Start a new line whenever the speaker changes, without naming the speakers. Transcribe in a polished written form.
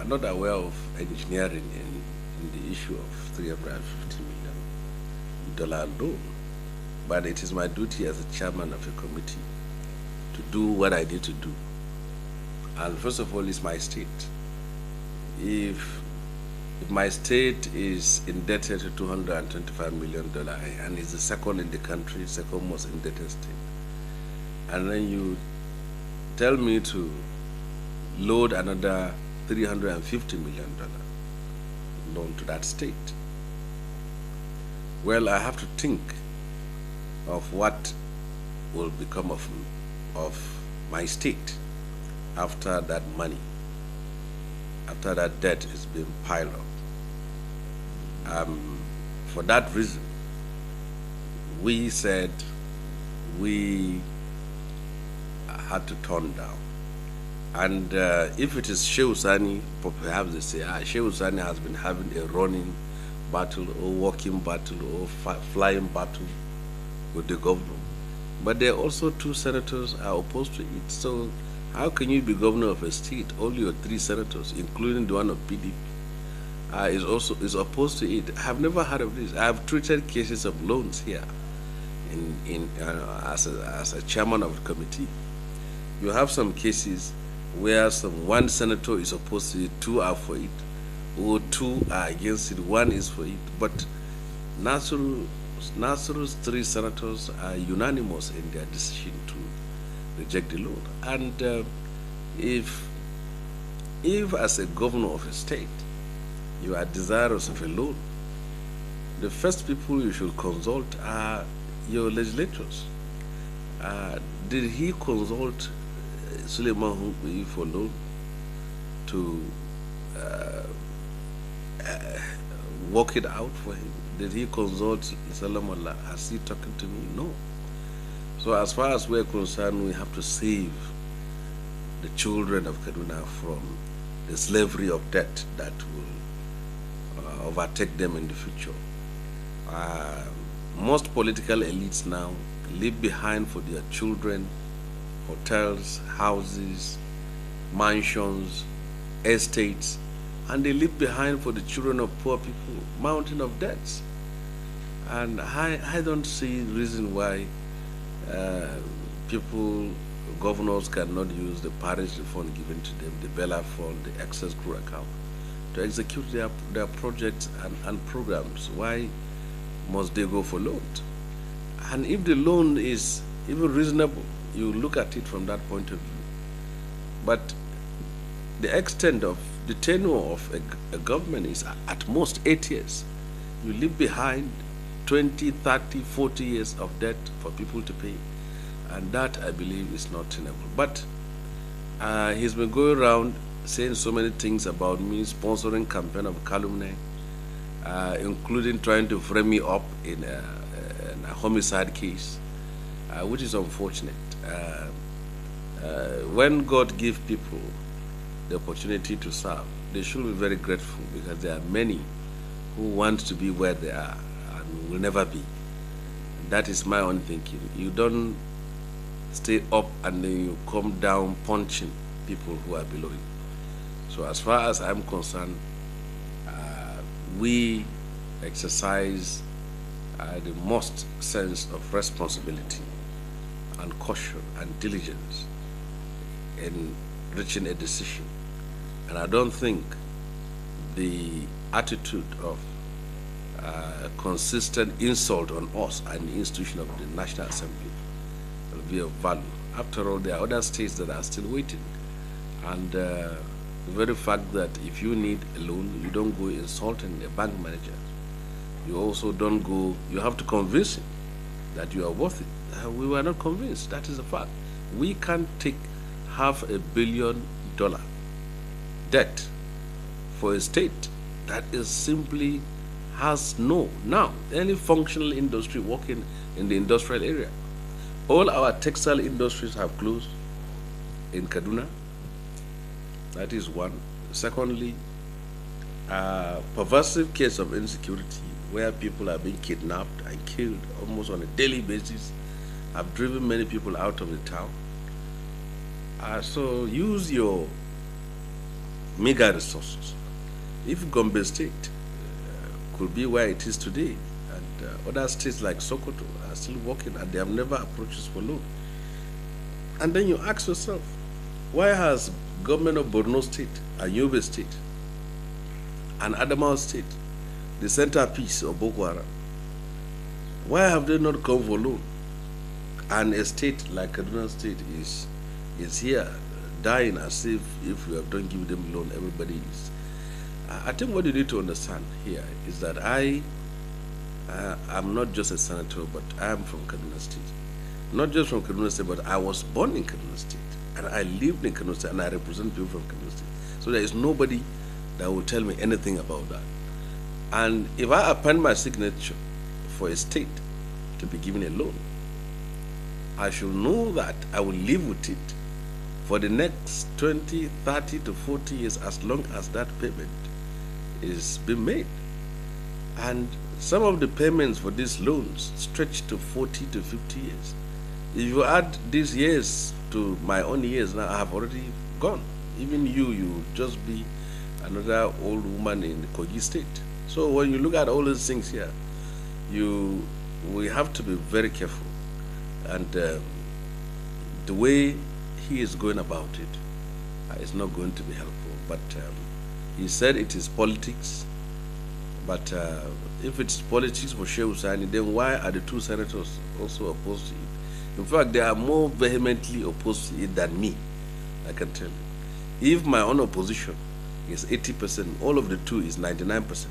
are not aware of engineering in the issue of $350 million loan. But it is my duty as a chairman of a committee to do what I need to do. And first of all, it's my state. If my state is indebted to $225 million and is the second in the country, second most indebted state, and then you tell me to load another $350 million loan to that state, well, I have to think of what will become of my state after that money, after that debt is being piled up. For that reason, we said we had to turn down. And if it is Shehu Sani, perhaps they say, Shehu Sani has been having a running battle or walking battle or flying battle with the governor. But there are also two senators are opposed to it. So how can you be governor of a state? All your three senators, including the one of PDP, is opposed to it. I have never heard of this. I have treated cases of loans here as a chairman of the committee. You have some cases where one senator is opposed to it, two are for it, or two are against it, one is for it. But Nasru's three senators are unanimous in their decision to reject the loan. And if as a governor of a state, you are desirous of a loan, the first people you should consult are your legislators. Did he consult Suleiman Hunkuyi for loan to work it out for him? Did he consult Salam Allah? Has he talking to me? No. So as far as we're concerned, we have to save the children of Kaduna from the slavery of debt that will overtake them in the future. Most political elites now leave behind for their children hotels, houses, mansions, estates, and they leave behind for the children of poor people mountain of debts. And I don't see reason why governors cannot use the parish fund given to them, the Bella fund, the excess crew account, to execute their projects and programs. Why must they go for loans? And if the loan is even reasonable, you look at it from that point of view. But the extent of the tenure of a government is at most 8 years. You leave behind 20, 30, 40 years of debt for people to pay. And that, I believe, is not tenable. But he's been going around saying so many things about me, sponsoring campaign of calumny, including trying to frame me up in a homicide case, which is unfortunate. When God gives people the opportunity to serve, they should be very grateful, because there are many who want to be where they are and will never be. That is my own thinking. You don't stay up and then you come down punching people who are below you. So as far as I'm concerned, we exercise the most sense of responsibility and caution and diligence in reaching a decision. And I don't think the attitude of consistent insult on us and the institution of the National Assembly will be of value. After all, there are other states that are still waiting. And the very fact that if you need a loan, you don't go insulting a bank manager. You also don't go, you have to convince him that you are worth it. We were not convinced. That is a fact. We can't take $500 million debt for a state that is simply has now any functional industry working in the industrial area. All our textile industries have closed in Kaduna. That is one. Secondly, pervasive case of insecurity where people are being kidnapped and killed almost on a daily basis have driven many people out of the town. So use your meager resources. If Gombe State could be where it is today, and other states like Sokoto are still working and they have never approached us for loan. And then you ask yourself, why has government of Borno State and Yobe State and Adamawa State, the centerpiece of Boko Haram, why have they not come for loan? And a state like Kaduna State is here dying as if we have don't give them loan, everybody is. I think what you need to understand here is that I'm not just a senator, but I am from Kaduna State. Not just from Kaduna State, but I was born in Kaduna State. And I lived in Kaduna State, and I represent people from Kaduna State. So there is nobody that will tell me anything about that. And if I append my signature for a state to be given a loan, I should know that I will live with it for the next 20, 30 to 40 years, as long as that payment is being made. And some of the payments for these loans stretch to 40 to 50 years. If you add these years to my own years, now I have already gone. Even you will just be another old woman in Kogi State. So when you look at all these things here, we have to be very careful. And the way he is going about it is not going to be helpful. But he said it is politics. But if it's politics for Shehu Sani, then why are the two senators also opposed to it? In fact, they are more vehemently opposed to it than me, I can tell you. If my own opposition is 80%, all of the two is 99%.